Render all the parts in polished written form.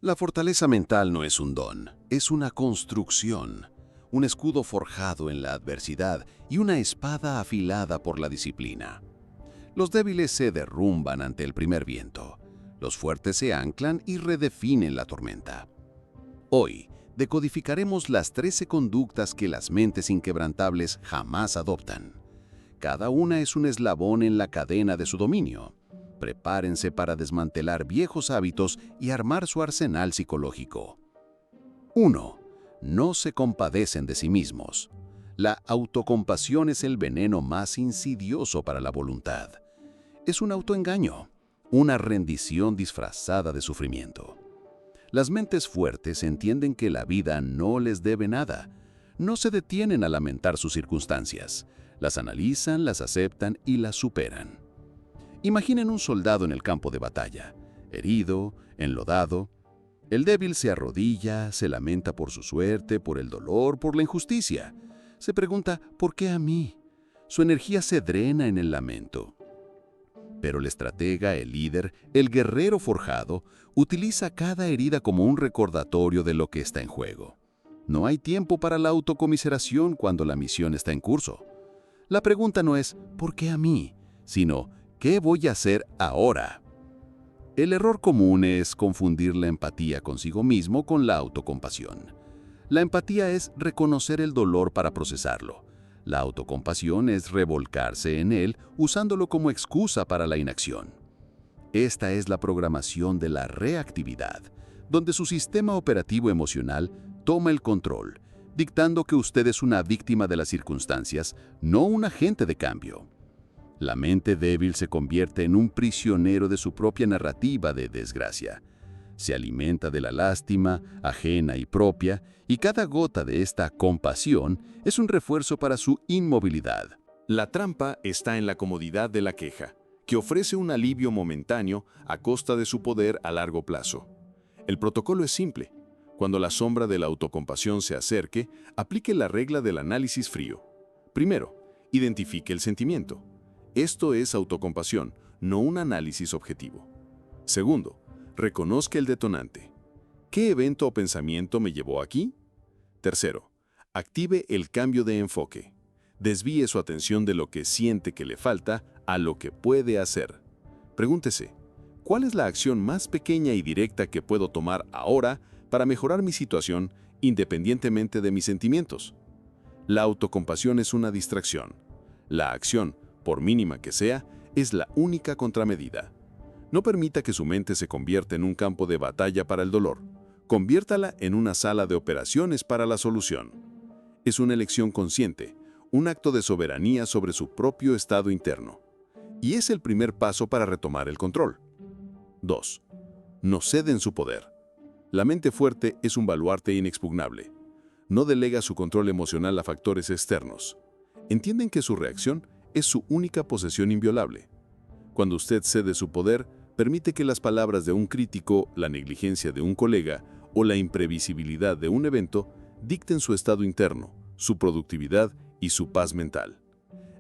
La fortaleza mental no es un don, es una construcción, un escudo forjado en la adversidad y una espada afilada por la disciplina. Los débiles se derrumban ante el primer viento, los fuertes se anclan y redefinen la tormenta. Hoy, decodificaremos las 13 conductas que las mentes inquebrantables jamás adoptan. Cada una es un eslabón en la cadena de su dominio. Prepárense para desmantelar viejos hábitos y armar su arsenal psicológico. 1. No se compadecen de sí mismos. La autocompasión es el veneno más insidioso para la voluntad. Es un autoengaño, una rendición disfrazada de sufrimiento. Las mentes fuertes entienden que la vida no les debe nada. No se detienen a lamentar sus circunstancias. Las analizan, las aceptan y las superan. Imaginen un soldado en el campo de batalla, herido, enlodado. El débil se arrodilla, se lamenta por su suerte, por el dolor, por la injusticia. Se pregunta, ¿por qué a mí? Su energía se drena en el lamento. Pero el estratega, el líder, el guerrero forjado, utiliza cada herida como un recordatorio de lo que está en juego. No hay tiempo para la autocomiseración cuando la misión está en curso. La pregunta no es ¿por qué a mí?, sino ¿qué voy a hacer ahora? El error común es confundir la empatía consigo mismo con la autocompasión. La empatía es reconocer el dolor para procesarlo. La autocompasión es revolcarse en él usándolo como excusa para la inacción. Esta es la programación de la reactividad, donde su sistema operativo emocional toma el control, dictando que usted es una víctima de las circunstancias, no un agente de cambio. La mente débil se convierte en un prisionero de su propia narrativa de desgracia. Se alimenta de la lástima, ajena y propia, y cada gota de esta compasión es un refuerzo para su inmovilidad. La trampa está en la comodidad de la queja, que ofrece un alivio momentáneo a costa de su poder a largo plazo. El protocolo es simple. Cuando la sombra de la autocompasión se acerque, aplique la regla del análisis frío. Primero, identifique el sentimiento. Esto es autocompasión, no un análisis objetivo. Segundo, reconozca el detonante. ¿Qué evento o pensamiento me llevó aquí? Tercero, active el cambio de enfoque. Desvíe su atención de lo que siente que le falta a lo que puede hacer. Pregúntese, ¿cuál es la acción más pequeña y directa que puedo tomar ahora para mejorar mi situación independientemente de mis sentimientos? La autocompasión es una distracción. La acción, por mínima que sea, es la única contramedida. No permita que su mente se convierta en un campo de batalla para el dolor. Conviértala en una sala de operaciones para la solución. Es una elección consciente, un acto de soberanía sobre su propio estado interno. Y es el primer paso para retomar el control. 2. No cede en su poder. La mente fuerte es un baluarte inexpugnable. No delega su control emocional a factores externos. Entienden que su reacción es su única posesión inviolable. Cuando usted cede su poder, permite que las palabras de un crítico, la negligencia de un colega o la imprevisibilidad de un evento dicten su estado interno, su productividad y su paz mental.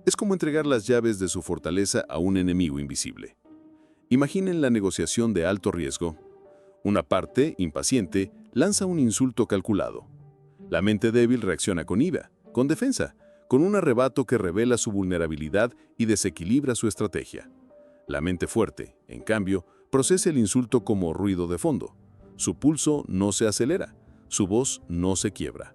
Es como entregar las llaves de su fortaleza a un enemigo invisible. Imaginen la negociación de alto riesgo. Una parte, impaciente, lanza un insulto calculado. La mente débil reacciona con ira, con defensa, con un arrebato que revela su vulnerabilidad y desequilibra su estrategia. La mente fuerte, en cambio, procesa el insulto como ruido de fondo. Su pulso no se acelera, su voz no se quiebra.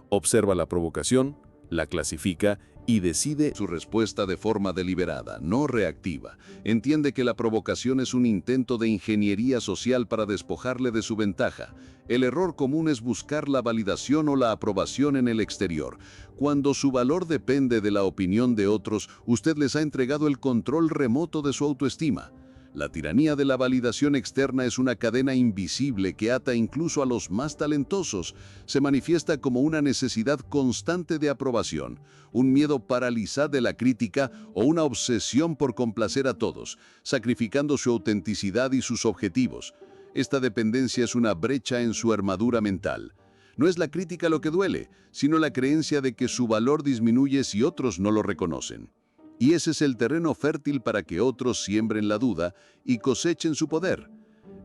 Observa la provocación, la clasifica y decide Su respuesta de forma deliberada, no reactiva. Entiende que la provocación es un intento de ingeniería social para despojarle de su ventaja. El error común es buscar la validación o la aprobación en el exterior. Cuando su valor depende de la opinión de otros, usted les ha entregado el control remoto de su autoestima. La tiranía de la validación externa es una cadena invisible que ata incluso a los más talentosos. Se manifiesta como una necesidad constante de aprobación, un miedo paralizante de la crítica o una obsesión por complacer a todos, sacrificando su autenticidad y sus objetivos. Esta dependencia es una brecha en su armadura mental. No es la crítica lo que duele, sino la creencia de que su valor disminuye si otros no lo reconocen. Y ese es el terreno fértil para que otros siembren la duda y cosechen su poder.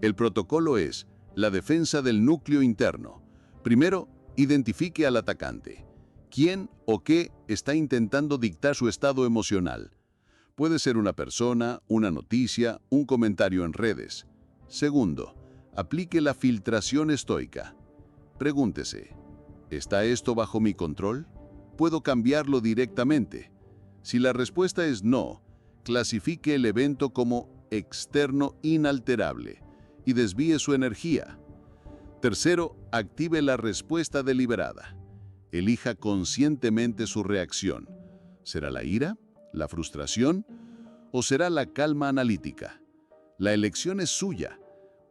El protocolo es, La defensa del núcleo interno. Primero, identifique al atacante. ¿Quién o qué está intentando dictar su estado emocional? Puede ser una persona, una noticia, un comentario en redes. Segundo, aplique la filtración estoica. Pregúntese, ¿está esto bajo mi control? ¿Puedo cambiarlo directamente? Si la respuesta es no, clasifique el evento como externo inalterable y desvíe su energía. Tercero, active la respuesta deliberada. Elija conscientemente su reacción. ¿Será la ira, la frustración o será la calma analítica? La elección es suya.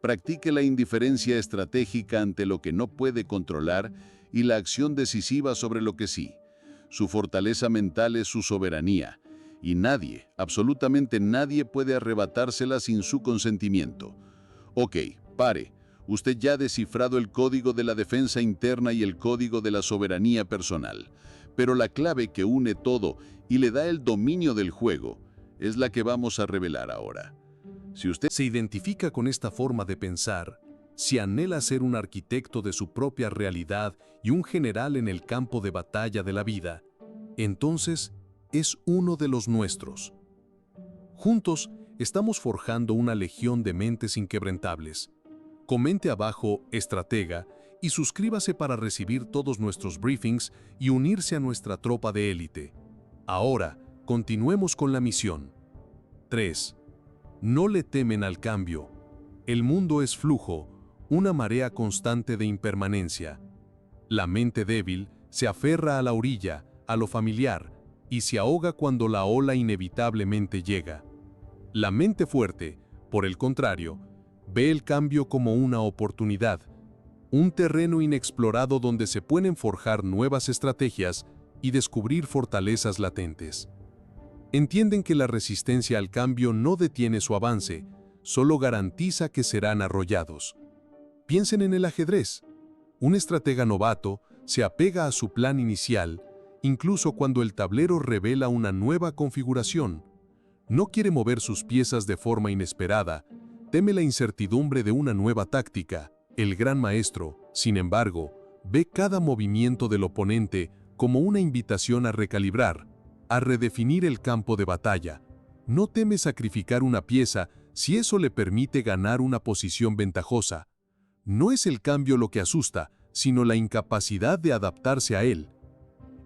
Practique la indiferencia estratégica ante lo que no puede controlar y la acción decisiva sobre lo que sí. Su fortaleza mental es su soberanía, y nadie, absolutamente nadie puede arrebatársela sin su consentimiento. Ok, pare. Usted ya ha descifrado el código de la defensa interna y el código de la soberanía personal. Pero la clave que une todo y le da el dominio del juego es la que vamos a revelar ahora. Si usted se identifica con esta forma de pensar, si anhela ser un arquitecto de su propia realidad y un general en el campo de batalla de la vida, entonces es uno de los nuestros. Juntos estamos forjando una legión de mentes inquebrantables. Comente abajo estratega y suscríbase para recibir todos nuestros briefings y unirse a nuestra tropa de élite. Ahora, continuemos con la misión. 3. No le temen al cambio. El mundo es flujo, una marea constante de impermanencia. La mente débil se aferra a la orilla, a lo familiar, y se ahoga cuando la ola inevitablemente llega. La mente fuerte, por el contrario, ve el cambio como una oportunidad, un terreno inexplorado donde se pueden forjar nuevas estrategias y descubrir fortalezas latentes. Entienden que la resistencia al cambio no detiene su avance, solo garantiza que serán arrollados. Piensen en el ajedrez. Un estratega novato se apega a su plan inicial, incluso cuando el tablero revela una nueva configuración. No quiere mover sus piezas de forma inesperada, teme la incertidumbre de una nueva táctica. El gran maestro, sin embargo, ve cada movimiento del oponente como una invitación a recalibrar, a redefinir el campo de batalla. No teme sacrificar una pieza si eso le permite ganar una posición ventajosa. No es el cambio lo que asusta, sino la incapacidad de adaptarse a él.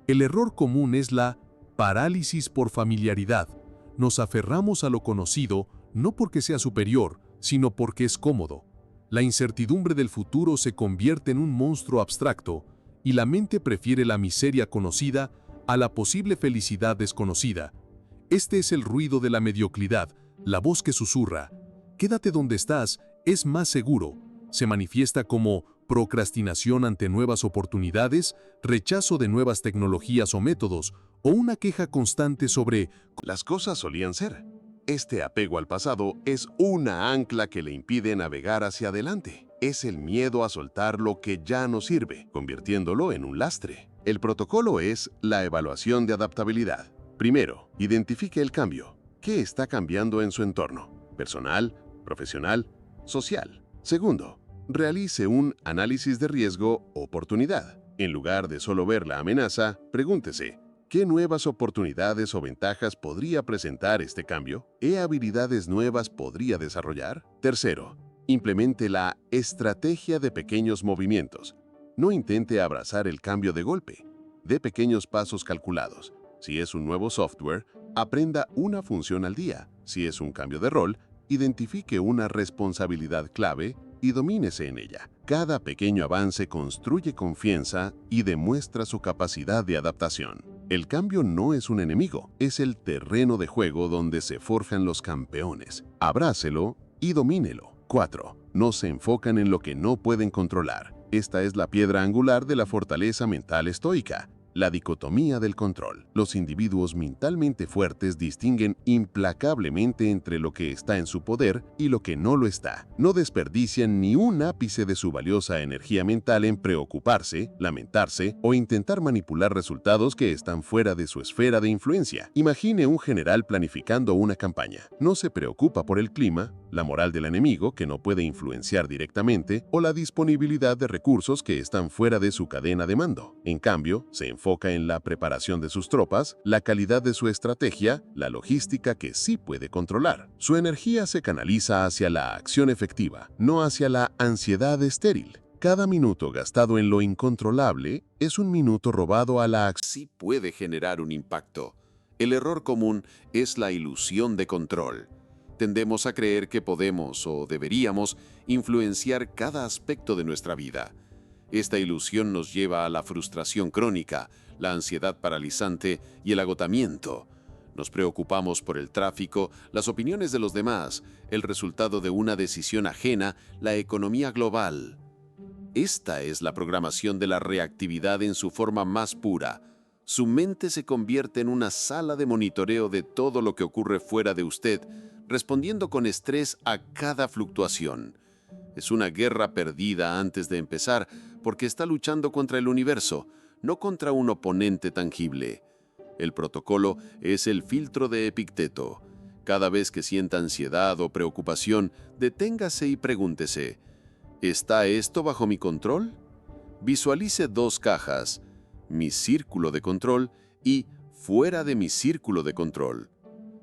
El error común es la parálisis por familiaridad. Nos aferramos a lo conocido no porque sea superior, sino porque es cómodo. La incertidumbre del futuro se convierte en un monstruo abstracto y la mente prefiere la miseria conocida a la posible felicidad desconocida. Este es el ruido de la mediocridad, la voz que susurra. Quédate donde estás, es más seguro. Se manifiesta como procrastinación ante nuevas oportunidades, rechazo de nuevas tecnologías o métodos, o una queja constante sobre las cosas solían ser. Este apego al pasado es una ancla que le impide navegar hacia adelante. Es el miedo a soltar lo que ya no sirve, convirtiéndolo en un lastre. El protocolo es la evaluación de adaptabilidad. Primero, identifique el cambio. ¿Qué está cambiando en su entorno? Personal, profesional, social. Segundo, realice un análisis de riesgo-oportunidad. En lugar de solo ver la amenaza, pregúntese, ¿qué nuevas oportunidades o ventajas podría presentar este cambio? ¿Qué habilidades nuevas podría desarrollar? Tercero, implemente la estrategia de pequeños movimientos. No intente abrazar el cambio de golpe. Dé pequeños pasos calculados. Si es un nuevo software, aprenda una función al día. Si es un cambio de rol, identifique una responsabilidad clave y domínese en ella. Cada pequeño avance construye confianza y demuestra su capacidad de adaptación. El cambio no es un enemigo, es el terreno de juego donde se forjan los campeones. Abrácelo y domínelo. 4. No se enfocan en lo que no pueden controlar. Esta es la piedra angular de la fortaleza mental estoica. La dicotomía del control. Los individuos mentalmente fuertes distinguen implacablemente entre lo que está en su poder y lo que no lo está. No desperdician ni un ápice de su valiosa energía mental en preocuparse, lamentarse o intentar manipular resultados que están fuera de su esfera de influencia. Imagine un general planificando una campaña. No se preocupa por el clima, la moral del enemigo que no puede influenciar directamente o la disponibilidad de recursos que están fuera de su cadena de mando. En cambio, se enfoca en la preparación de sus tropas, la calidad de su estrategia, la logística que sí puede controlar. Su energía se canaliza hacia la acción efectiva, no hacia la ansiedad estéril. Cada minuto gastado en lo incontrolable es un minuto robado a la acción. Sí puede generar un impacto. El error común es la ilusión de control. Tendemos a creer que podemos o deberíamos influenciar cada aspecto de nuestra vida. Esta ilusión nos lleva a la frustración crónica, la ansiedad paralizante y el agotamiento. Nos preocupamos por el tráfico, las opiniones de los demás, el resultado de una decisión ajena, la economía global. Esta es la programación de la reactividad en su forma más pura. Su mente se convierte en una sala de monitoreo de todo lo que ocurre fuera de usted, respondiendo con estrés a cada fluctuación. Es una guerra perdida antes de empezar porque está luchando contra el universo, no contra un oponente tangible. El protocolo es el filtro de Epicteto. Cada vez que sienta ansiedad o preocupación, deténgase y pregúntese, ¿está esto bajo mi control? Visualice dos cajas, mi círculo de control y fuera de mi círculo de control.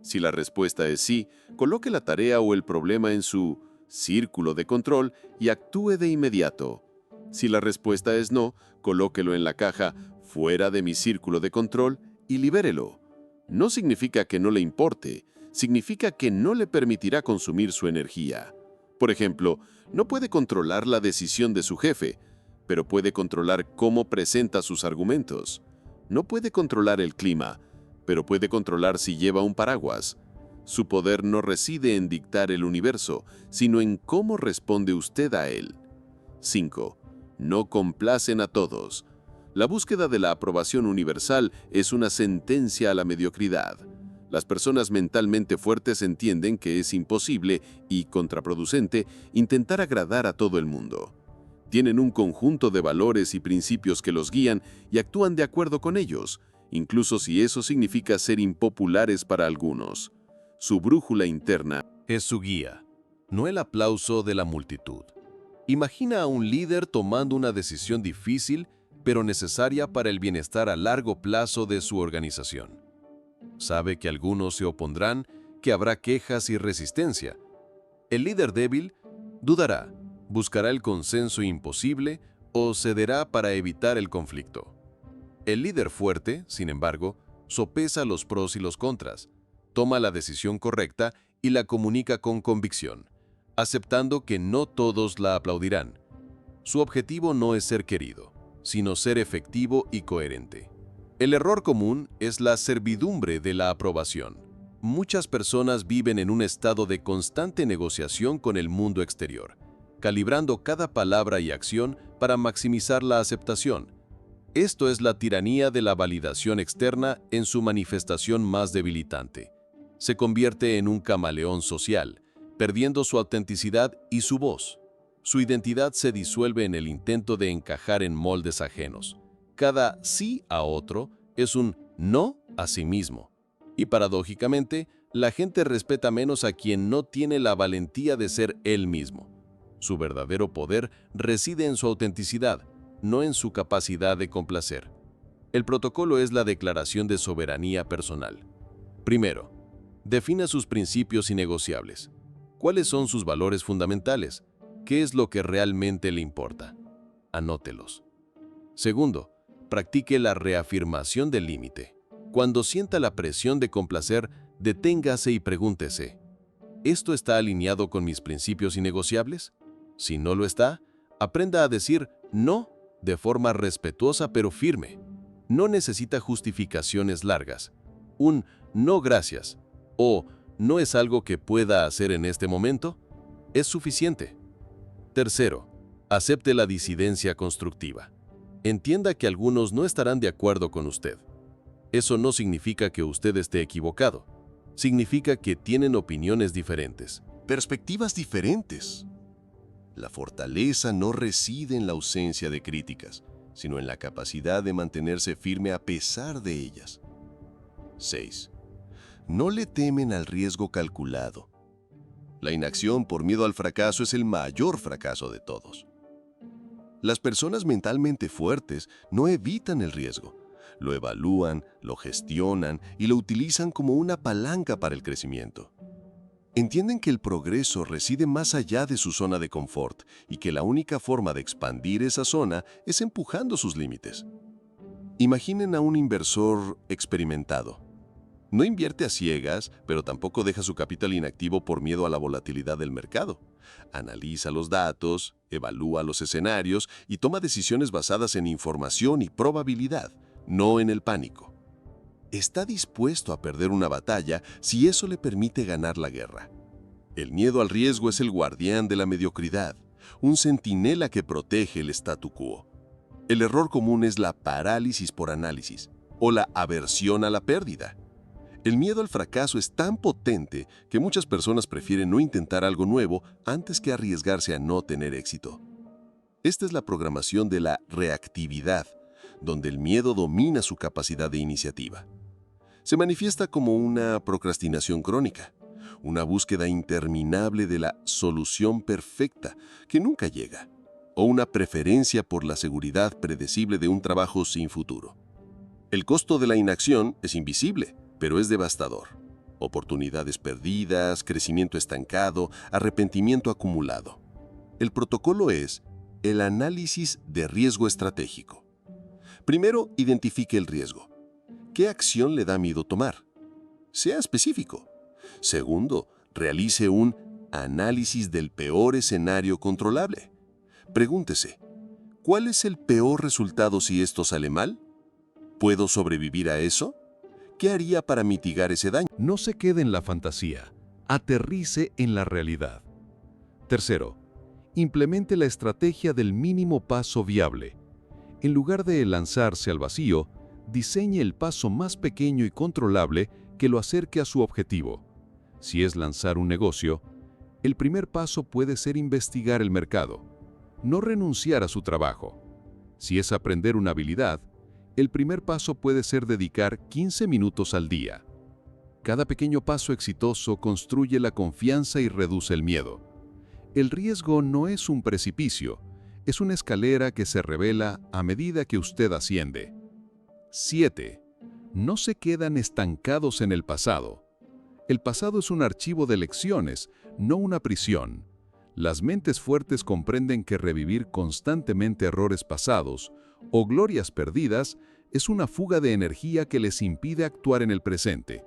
Si la respuesta es sí, coloque la tarea o el problema en su círculo de control y actúe de inmediato. Si la respuesta es no, colóquelo en la caja fuera de mi círculo de control y libérelo. No significa que no le importe, significa que no le permitirá consumir su energía. Por ejemplo, no puede controlar la decisión de su jefe, pero puede controlar cómo presenta sus argumentos. No puede controlar el clima, pero puede controlar si lleva un paraguas. Su poder no reside en dictar el universo, sino en cómo responde usted a él. 5. No complacen a todos. La búsqueda de la aprobación universal es una sentencia a la mediocridad. Las personas mentalmente fuertes entienden que es imposible y contraproducente intentar agradar a todo el mundo. Tienen un conjunto de valores y principios que los guían y actúan de acuerdo con ellos, incluso si eso significa ser impopulares para algunos. Su brújula interna Es su guía, no el aplauso de la multitud. Imagina a un líder tomando una decisión difícil, pero necesaria para el bienestar a largo plazo de su organización. Sabe que algunos se opondrán, que habrá quejas y resistencia. El líder débil dudará, buscará el consenso imposible o cederá para evitar el conflicto. El líder fuerte, sin embargo, sopesa los pros y los contras, toma la decisión correcta y la comunica con convicción, aceptando que no todos la aplaudirán. Su objetivo no es ser querido, sino ser efectivo y coherente. El error común es la servidumbre de la aprobación. Muchas personas viven en un estado de constante negociación con el mundo exterior, calibrando cada palabra y acción para maximizar la aceptación. Esto es la tiranía de la validación externa en su manifestación más debilitante. Se convierte en un camaleón social, perdiendo su autenticidad y su voz. Su identidad se disuelve en el intento de encajar en moldes ajenos. Cada sí a otro es un no a sí mismo. Y paradójicamente, la gente respeta menos a quien no tiene la valentía de ser él mismo. Su verdadero poder reside en su autenticidad, no en su capacidad de complacer. El protocolo es la declaración de soberanía personal. Primero, defina sus principios innegociables. ¿Cuáles son sus valores fundamentales? ¿Qué es lo que realmente le importa? Anótelos. Segundo, practique la reafirmación del límite. Cuando sienta la presión de complacer, deténgase y pregúntese, ¿esto está alineado con mis principios innegociables? Si no lo está, aprenda a decir no de forma respetuosa pero firme. No necesita justificaciones largas. Un no gracias o no es algo que pueda hacer en este momento es suficiente. Tercero, acepte la disidencia constructiva. Entienda que algunos no estarán de acuerdo con usted. Eso no significa que usted esté equivocado. Significa que tienen opiniones diferentes. Perspectivas diferentes. La fortaleza no reside en la ausencia de críticas, sino en la capacidad de mantenerse firme a pesar de ellas. 6. No le temen al riesgo calculado. La inacción por miedo al fracaso es el mayor fracaso de todos. Las personas mentalmente fuertes no evitan el riesgo. Lo evalúan, lo gestionan y lo utilizan como una palanca para el crecimiento. Entienden que el progreso reside más allá de su zona de confort y que la única forma de expandir esa zona es empujando sus límites. Imaginen a un inversor experimentado. No invierte a ciegas, pero tampoco deja su capital inactivo por miedo a la volatilidad del mercado. Analiza los datos, evalúa los escenarios y toma decisiones basadas en información y probabilidad, no en el pánico. Está dispuesto a perder una batalla si eso le permite ganar la guerra. El miedo al riesgo es el guardián de la mediocridad, un centinela que protege el statu quo. El error común es la parálisis por análisis o la aversión a la pérdida. El miedo al fracaso es tan potente que muchas personas prefieren no intentar algo nuevo antes que arriesgarse a no tener éxito. Esta es la programación de la reactividad, donde el miedo domina su capacidad de iniciativa. Se manifiesta como una procrastinación crónica, una búsqueda interminable de la solución perfecta que nunca llega, o una preferencia por la seguridad predecible de un trabajo sin futuro. El costo de la inacción es invisible, pero es devastador. Oportunidades perdidas, crecimiento estancado, arrepentimiento acumulado. El protocolo es el análisis de riesgo estratégico. Primero, identifique el riesgo. ¿Qué acción le da miedo tomar? Sea específico. Segundo, realice un análisis del peor escenario controlable. Pregúntese, ¿cuál es el peor resultado si esto sale mal? ¿Puedo sobrevivir a eso? ¿Qué haría para mitigar ese daño? No se quede en la fantasía, aterrice en la realidad. Tercero, implemente la estrategia del mínimo paso viable. En lugar de lanzarse al vacío, diseñe el paso más pequeño y controlable que lo acerque a su objetivo. Si es lanzar un negocio, el primer paso puede ser investigar el mercado, no renunciar a su trabajo. Si es aprender una habilidad, el primer paso puede ser dedicar 15 minutos al día. Cada pequeño paso exitoso construye la confianza y reduce el miedo. El riesgo no es un precipicio, es una escalera que se revela a medida que usted asciende. 7. No se quedan estancados en el pasado. El pasado es un archivo de lecciones, no una prisión. Las mentes fuertes comprenden que revivir constantemente errores pasados o glorias perdidas es una fuga de energía que les impide actuar en el presente.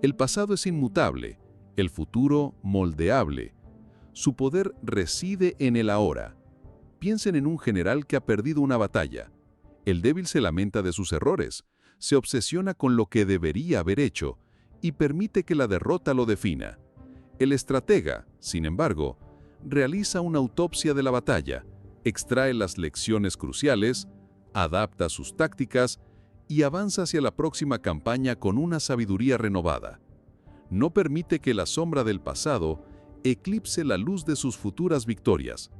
El pasado es inmutable, el futuro moldeable. Su poder reside en el ahora. Piensen en un general que ha perdido una batalla. El débil se lamenta de sus errores, se obsesiona con lo que debería haber hecho y permite que la derrota lo defina. El estratega, sin embargo, realiza una autopsia de la batalla, extrae las lecciones cruciales, adapta sus tácticas y avanza hacia la próxima campaña con una sabiduría renovada. No permite que la sombra del pasado eclipse la luz de sus futuras victorias.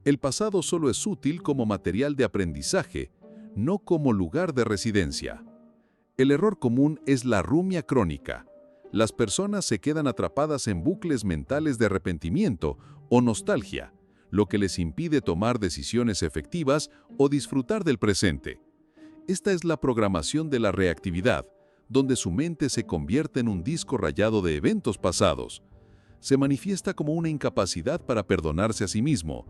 El pasado solo es útil como material de aprendizaje, no como lugar de residencia. El error común es la rumia crónica. Las personas se quedan atrapadas en bucles mentales de arrepentimiento o nostalgia, lo que les impide tomar decisiones efectivas o disfrutar del presente. Esta es la programación de la reactividad, donde su mente se convierte en un disco rayado de eventos pasados. Se manifiesta como una incapacidad para perdonarse a sí mismo,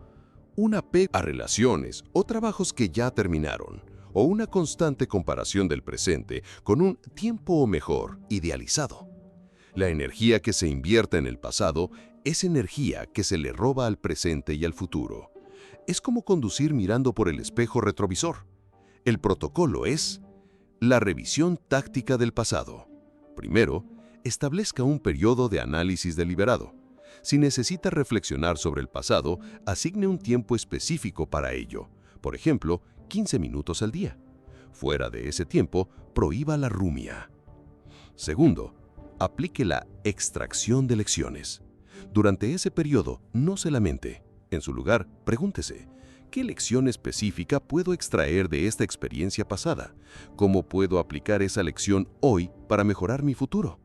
un apego a relaciones o trabajos que ya terminaron, o una constante comparación del presente con un tiempo mejor idealizado. La energía que se invierte en el pasado es energía que se le roba al presente y al futuro. Es como conducir mirando por el espejo retrovisor. El protocolo es la revisión táctica del pasado. Primero, establezca un periodo de análisis deliberado. Si necesita reflexionar sobre el pasado, asigne un tiempo específico para ello. Por ejemplo, 15 minutos al día. Fuera de ese tiempo, prohíba la rumia. Segundo, aplique la extracción de lecciones. Durante ese periodo, no se lamente. En su lugar, pregúntese, ¿qué lección específica puedo extraer de esta experiencia pasada? ¿Cómo puedo aplicar esa lección hoy para mejorar mi futuro?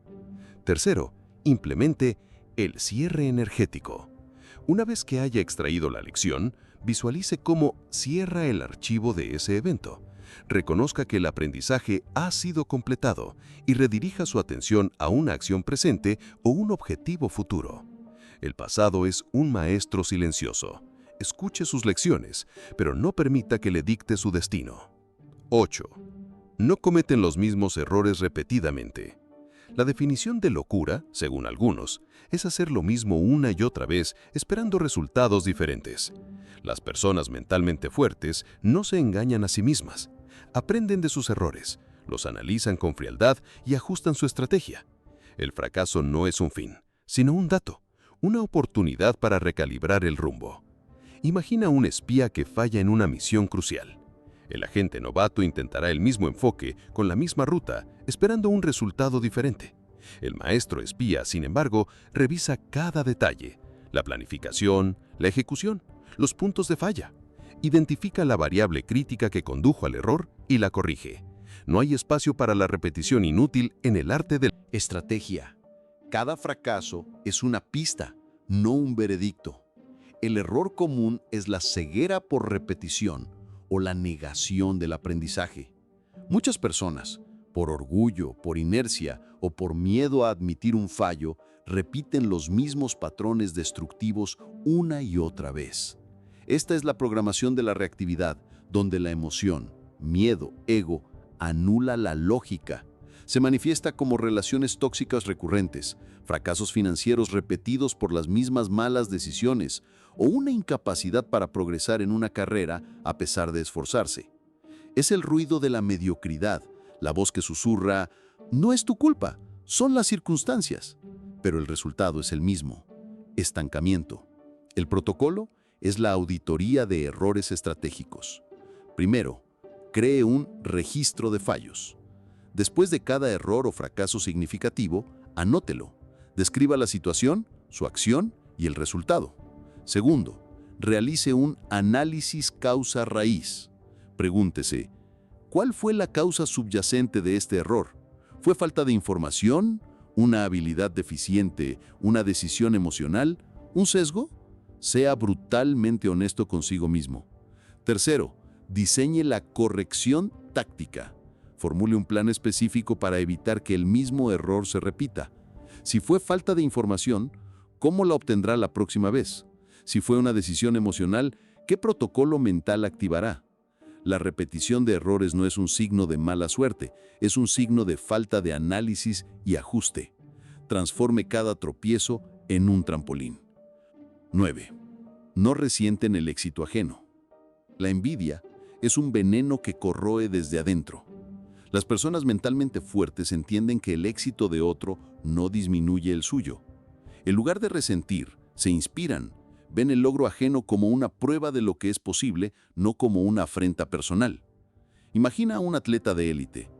Tercero, implemente el cierre energético. Una vez que haya extraído la lección, visualice cómo cierra el archivo de ese evento. Reconozca que el aprendizaje ha sido completado y redirija su atención a una acción presente o un objetivo futuro. El pasado es un maestro silencioso. Escuche sus lecciones, pero no permita que le dicte su destino. 8. No cometen los mismos errores repetidamente. La definición de locura, según algunos, es hacer lo mismo una y otra vez esperando resultados diferentes. Las personas mentalmente fuertes no se engañan a sí mismas. Aprenden de sus errores, los analizan con frialdad y ajustan su estrategia. El fracaso no es un fin, sino un dato, una oportunidad para recalibrar el rumbo. Imagina un espía que falla en una misión crucial. El agente novato intentará el mismo enfoque con la misma ruta, esperando un resultado diferente. El maestro espía, sin embargo, revisa cada detalle, la planificación, la ejecución, los puntos de falla. Identifica la variable crítica que condujo al error y la corrige. No hay espacio para la repetición inútil en el arte de Estrategia. Cada fracaso es una pista, no un veredicto. El error común es la ceguera por repetición o la negación del aprendizaje. Muchas personas, por orgullo, por inercia o por miedo a admitir un fallo, repiten los mismos patrones destructivos una y otra vez. Esta es la programación de la reactividad, donde la emoción, miedo, ego, anula la lógica. Se manifiesta como relaciones tóxicas recurrentes, fracasos financieros repetidos por las mismas malas decisiones o una incapacidad para progresar en una carrera a pesar de esforzarse. Es el ruido de la mediocridad, la voz que susurra, no es tu culpa, son las circunstancias. Pero el resultado es el mismo, estancamiento. El protocolo es la auditoría de errores estratégicos. Primero, cree un registro de fallos. Después de cada error o fracaso significativo, anótelo. Describa la situación, su acción y el resultado. Segundo, realice un análisis causa-raíz. Pregúntese, ¿cuál fue la causa subyacente de este error? ¿Fue falta de información? ¿Una habilidad deficiente? ¿Una decisión emocional? ¿Un sesgo? Sea brutalmente honesto consigo mismo. Tercero, diseñe la corrección táctica. Formule un plan específico para evitar que el mismo error se repita. Si fue falta de información, ¿cómo la obtendrá la próxima vez? Si fue una decisión emocional, ¿qué protocolo mental activará? La repetición de errores no es un signo de mala suerte, es un signo de falta de análisis y ajuste. Transforme cada tropiezo en un trampolín. 9. No resienten el éxito ajeno. La envidia es un veneno que corroe desde adentro. Las personas mentalmente fuertes entienden que el éxito de otro no disminuye el suyo. En lugar de resentir, se inspiran, ven el logro ajeno como una prueba de lo que es posible, no como una afrenta personal. Imagina a un atleta de élite.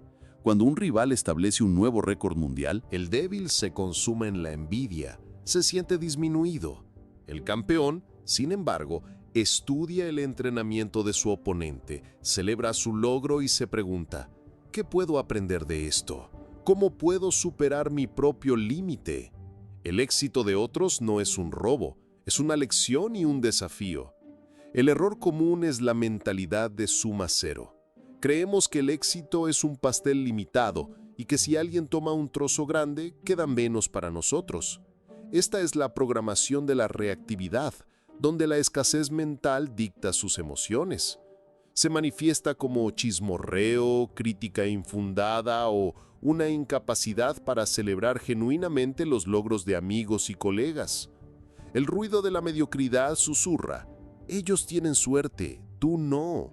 Cuando un rival establece un nuevo récord mundial, El débil se consume en la envidia, se siente disminuido. El campeón, sin embargo, estudia el entrenamiento de su oponente, celebra su logro y se pregunta, ¿qué puedo aprender de esto? ¿Cómo puedo superar mi propio límite? El éxito de otros no es un robo, es una lección y un desafío. El error común es la mentalidad de suma cero. Creemos que el éxito es un pastel limitado y que si alguien toma un trozo grande, queda menos para nosotros. Esta es la programación de la reactividad, donde la escasez mental dicta sus emociones. Se manifiesta como chismorreo, crítica infundada o una incapacidad para celebrar genuinamente los logros de amigos y colegas. El ruido de la mediocridad susurra, ellos tienen suerte, tú no.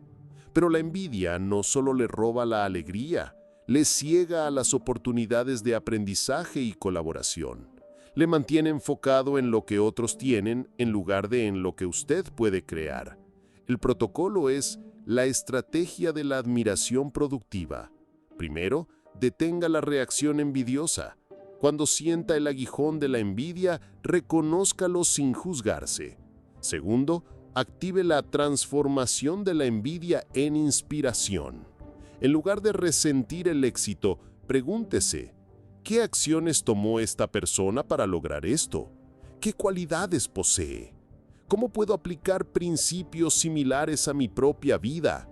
Pero la envidia no solo le roba la alegría, le ciega a las oportunidades de aprendizaje y colaboración. Le mantiene enfocado en lo que otros tienen en lugar de en lo que usted puede crear. El protocolo es la estrategia de la admiración productiva. Primero, detenga la reacción envidiosa. Cuando sienta el aguijón de la envidia, reconózcalo sin juzgarse. Segundo, active la transformación de la envidia en inspiración. En lugar de resentir el éxito, pregúntese, ¿qué acciones tomó esta persona para lograr esto? ¿Qué cualidades posee? ¿Cómo puedo aplicar principios similares a mi propia vida?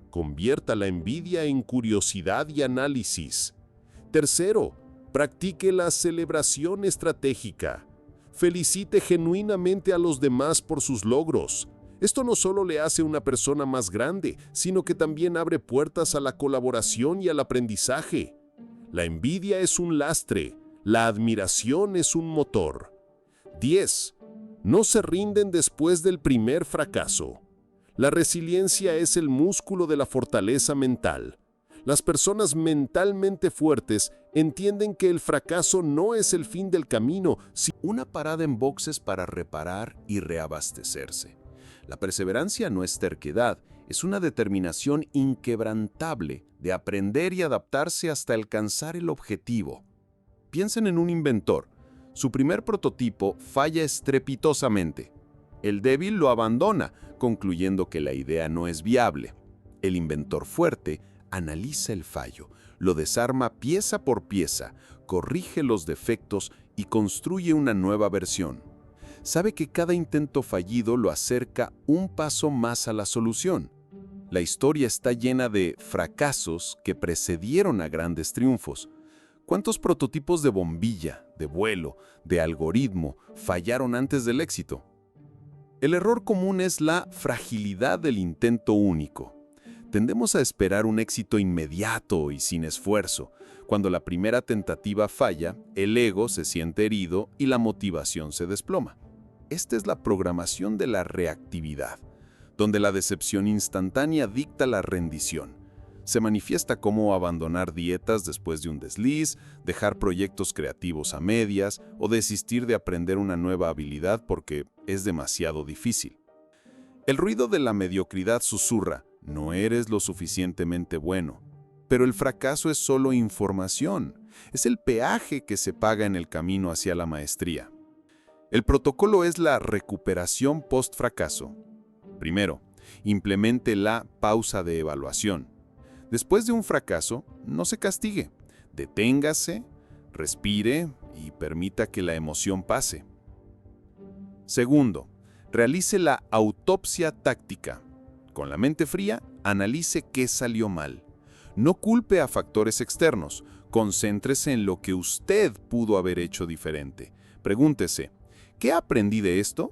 Convierta la envidia en curiosidad y análisis. Tercero, practique la celebración estratégica. Felicite genuinamente a los demás por sus logros. Esto no solo le hace una persona más grande, sino que también abre puertas a la colaboración y al aprendizaje. La envidia es un lastre, la admiración es un motor. 10. No se rinden después del primer fracaso. La resiliencia es el músculo de la fortaleza mental. Las personas mentalmente fuertes entienden que el fracaso no es el fin del camino, sino Una parada en boxes para reparar y reabastecerse. La perseverancia no es terquedad, es una determinación inquebrantable de aprender y adaptarse hasta alcanzar el objetivo. Piensen en un inventor. Su primer prototipo falla estrepitosamente. El débil lo abandona, concluyendo que la idea no es viable. El inventor fuerte analiza el fallo, lo desarma pieza por pieza, corrige los defectos y construye una nueva versión. Sabe que cada intento fallido lo acerca un paso más a la solución. La historia está llena de fracasos que precedieron a grandes triunfos. ¿Cuántos prototipos de bombilla, de vuelo, de algoritmo fallaron antes del éxito? El error común es la fragilidad del intento único. Tendemos a esperar un éxito inmediato y sin esfuerzo. Cuando la primera tentativa falla, el ego se siente herido y la motivación se desploma. Esta es la programación de la reactividad, donde la decepción instantánea dicta la rendición. Se manifiesta como abandonar dietas después de un desliz, dejar proyectos creativos a medias o desistir de aprender una nueva habilidad porque es demasiado difícil. El ruido de la mediocridad susurra: no eres lo suficientemente bueno. Pero el fracaso es solo información. Es el peaje que se paga en el camino hacia la maestría. El protocolo es la recuperación post-fracaso. Primero, implemente la pausa de evaluación. Después de un fracaso, no se castigue. Deténgase, respire y permita que la emoción pase. Segundo, realice la autopsia táctica. Con la mente fría, analice qué salió mal. No culpe a factores externos. Concéntrese en lo que usted pudo haber hecho diferente. Pregúntese, ¿qué aprendí de esto?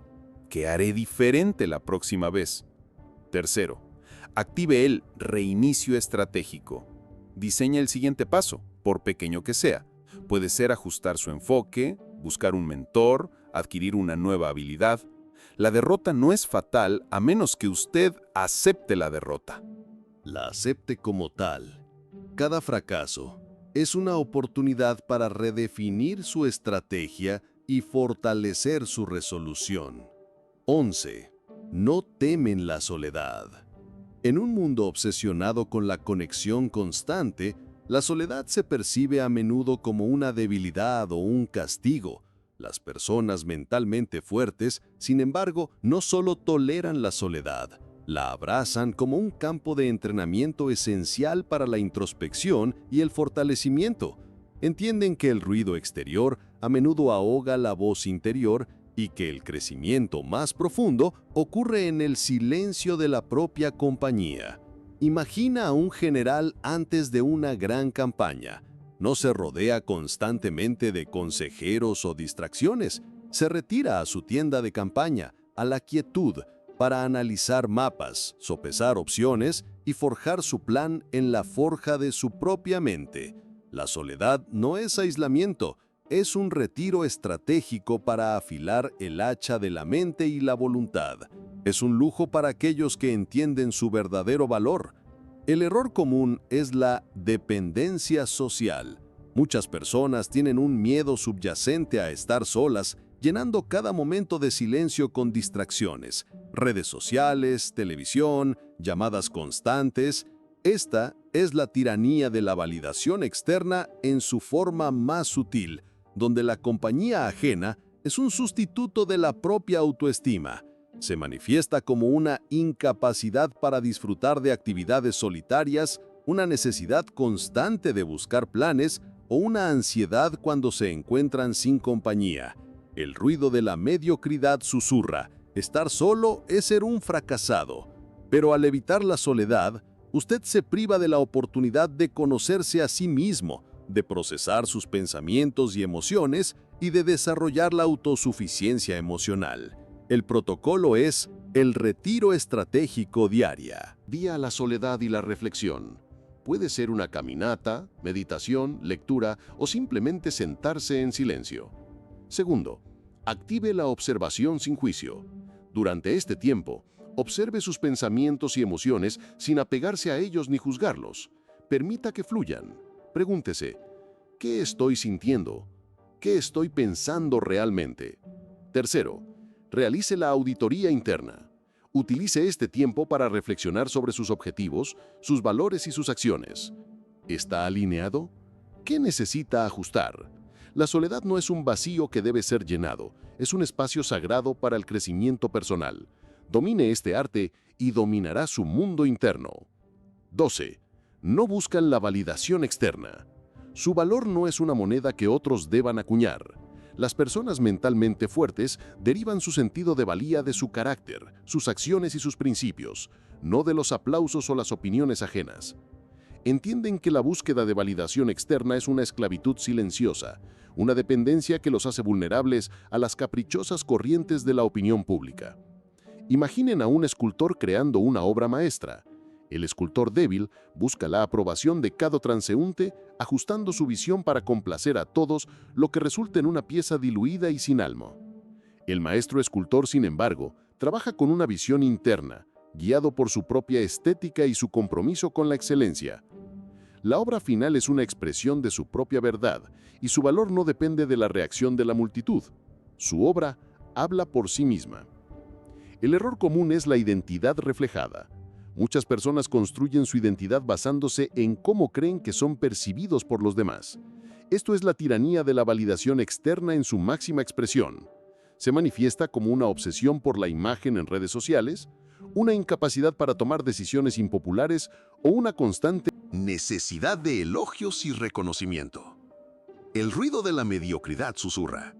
¿Qué haré diferente la próxima vez? Tercero, active el reinicio estratégico. Diseña el siguiente paso, por pequeño que sea. Puede ser ajustar su enfoque, buscar un mentor, adquirir una nueva habilidad. La derrota no es fatal a menos que usted acepte la derrota. La acepte como tal. Cada fracaso es una oportunidad para redefinir su estrategia y fortalecer su resolución. 11. No temen la soledad. En un mundo obsesionado con la conexión constante, la soledad se percibe a menudo como una debilidad o un castigo. Las personas mentalmente fuertes, sin embargo, no solo toleran la soledad, la abrazan como un campo de entrenamiento esencial para la introspección y el fortalecimiento. Entienden que el ruido exterior a menudo ahoga la voz interior y que el crecimiento más profundo ocurre en el silencio de la propia compañía. Imagina a un general antes de una gran campaña. No se rodea constantemente de consejeros o distracciones. Se retira a su tienda de campaña, a la quietud, para analizar mapas, sopesar opciones y forjar su plan en la forja de su propia mente. La soledad no es aislamiento, es un retiro estratégico para afilar el hacha de la mente y la voluntad. Es un lujo para aquellos que entienden su verdadero valor. El error común es la dependencia social. Muchas personas tienen un miedo subyacente a estar solas, llenando cada momento de silencio con distracciones, Redes sociales, televisión, llamadas constantes. Esta es la tiranía de la validación externa en su forma más sutil, donde la compañía ajena es un sustituto de la propia autoestima. Se manifiesta como una incapacidad para disfrutar de actividades solitarias, una necesidad constante de buscar planes o una ansiedad cuando se encuentran sin compañía. El ruido de la mediocridad susurra: estar solo es ser un fracasado. Pero al evitar la soledad, usted se priva de la oportunidad de conocerse a sí mismo, de procesar sus pensamientos y emociones y de desarrollar la autosuficiencia emocional. El protocolo es el retiro estratégico diaria. Vía la soledad y la reflexión. Puede ser una caminata, meditación, lectura o simplemente sentarse en silencio. Segundo, active la observación sin juicio. Durante este tiempo, observe sus pensamientos y emociones sin apegarse a ellos ni juzgarlos. Permita que fluyan. Pregúntese: ¿qué estoy sintiendo? ¿Qué estoy pensando realmente? Tercero, realice la auditoría interna. Utilice este tiempo para reflexionar sobre sus objetivos, sus valores y sus acciones. ¿Está alineado? ¿Qué necesita ajustar? La soledad no es un vacío que debe ser llenado, es un espacio sagrado para el crecimiento personal. Domine este arte y dominará su mundo interno. 12. No buscan la validación externa. Su valor no es una moneda que otros deban acuñar. Las personas mentalmente fuertes derivan su sentido de valía de su carácter, sus acciones y sus principios, no de los aplausos o las opiniones ajenas. Entienden que la búsqueda de validación externa es una esclavitud silenciosa, una dependencia que los hace vulnerables a las caprichosas corrientes de la opinión pública. Imaginen a un escultor creando una obra maestra. El escultor débil busca la aprobación de cada transeúnte, ajustando su visión para complacer a todos, lo que resulta en una pieza diluida y sin alma. El maestro escultor, sin embargo, trabaja con una visión interna, guiado por su propia estética y su compromiso con la excelencia. La obra final es una expresión de su propia verdad, y su valor no depende de la reacción de la multitud. Su obra habla por sí misma. El error común es la identidad reflejada. Muchas personas construyen su identidad basándose en cómo creen que son percibidos por los demás. Esto es la tiranía de la validación externa en su máxima expresión. Se manifiesta como una obsesión por la imagen en redes sociales, una incapacidad para tomar decisiones impopulares o una constante Necesidad de elogios y reconocimiento. El ruido de la mediocridad susurra: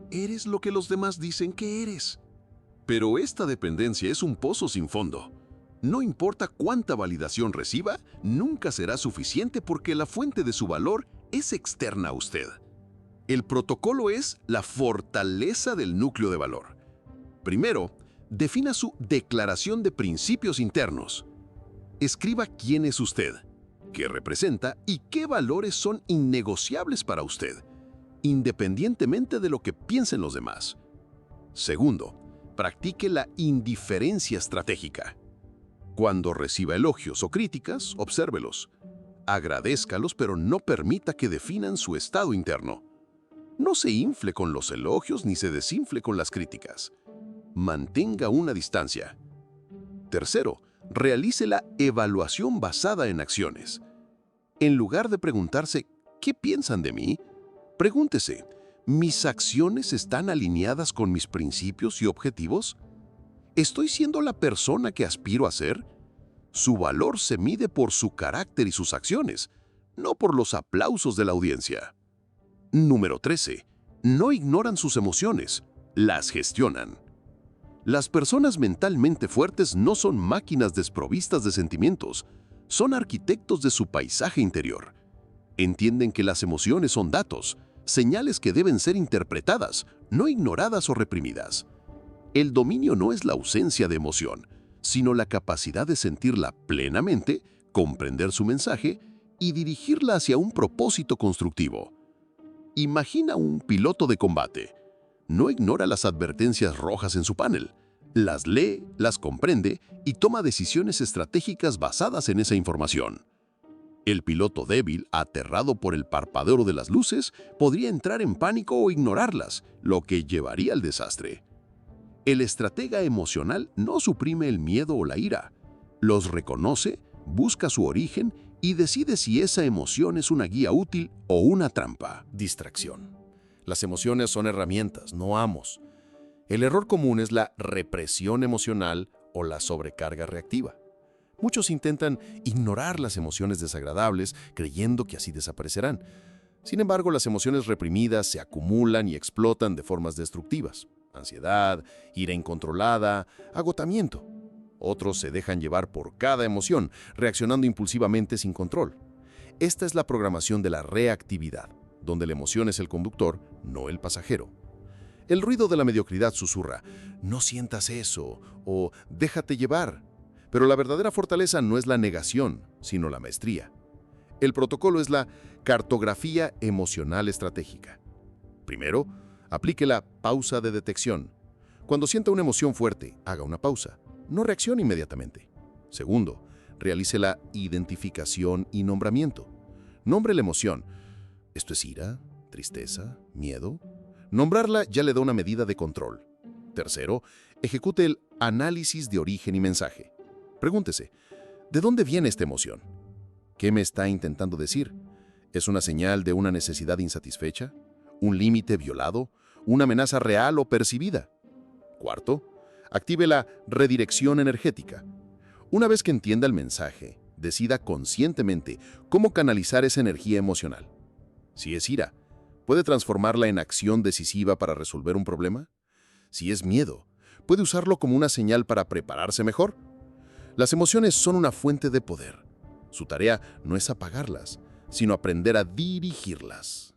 eres lo que los demás dicen que eres. Pero esta dependencia es un pozo sin fondo. No importa cuánta validación reciba, nunca será suficiente porque la fuente de su valor es externa a usted. El protocolo es la fortaleza del núcleo de valor. Primero, defina su declaración de principios internos. Escriba quién es usted, qué representa y qué valores son innegociables para usted, independientemente de lo que piensen los demás. Segundo, practique la indiferencia estratégica. Cuando reciba elogios o críticas, obsérvelos. Agradézcalos, pero no permita que definan su estado interno. No se infle con los elogios ni se desinfle con las críticas. Mantenga una distancia. Tercero, realice la evaluación basada en acciones. En lugar de preguntarse ¿qué piensan de mí?, pregúntese: ¿mis acciones están alineadas con mis principios y objetivos? ¿Estoy siendo la persona que aspiro a ser? Su valor se mide por su carácter y sus acciones, no por los aplausos de la audiencia. Número 13. No ignoran sus emociones, las gestionan. Las personas mentalmente fuertes no son máquinas desprovistas de sentimientos, son arquitectos de su paisaje interior. Entienden que las emociones son datos, señales que deben ser interpretadas, no ignoradas o reprimidas. El dominio no es la ausencia de emoción, sino la capacidad de sentirla plenamente, comprender su mensaje y dirigirla hacia un propósito constructivo. Imagina un piloto de combate. No ignora las advertencias rojas en su panel. Las lee, las comprende y toma decisiones estratégicas basadas en esa información. El piloto débil, aterrado por el parpadeo de las luces, podría entrar en pánico o ignorarlas, lo que llevaría al desastre. El estratega emocional no suprime el miedo o la ira. Los reconoce, busca su origen y decide si esa emoción es una guía útil o una trampa. Distracción. Las emociones son herramientas, no amos. El error común es la represión emocional o la sobrecarga reactiva. Muchos intentan ignorar las emociones desagradables creyendo que así desaparecerán. Sin embargo, las emociones reprimidas se acumulan y explotan de formas destructivas. Ansiedad, ira incontrolada, agotamiento. Otros se dejan llevar por cada emoción, reaccionando impulsivamente sin control. Esta es la programación de la reactividad, donde la emoción es el conductor, no el pasajero. El ruido de la mediocridad susurra, no sientas eso, o déjate llevar. Pero la verdadera fortaleza no es la negación, sino la maestría. El protocolo es la cartografía emocional estratégica. Primero, aplique la pausa de detección. Cuando sienta una emoción fuerte, haga una pausa. No reaccione inmediatamente. Segundo, realice la identificación y nombramiento. Nombre la emoción. ¿Esto es ira, tristeza, miedo? Nombrarla ya le da una medida de control. Tercero, ejecute el análisis de origen y mensaje. Pregúntese, ¿de dónde viene esta emoción? ¿Qué me está intentando decir? ¿Es una señal de una necesidad insatisfecha? ¿Un límite violado? ¿Una amenaza real o percibida? Cuarto, active la redirección energética. Una vez que entienda el mensaje, decida conscientemente cómo canalizar esa energía emocional. Si es ira, ¿puede transformarla en acción decisiva para resolver un problema? Si es miedo, ¿puede usarlo como una señal para prepararse mejor? Las emociones son una fuente de poder. Su tarea no es apagarlas, sino aprender a dirigirlas.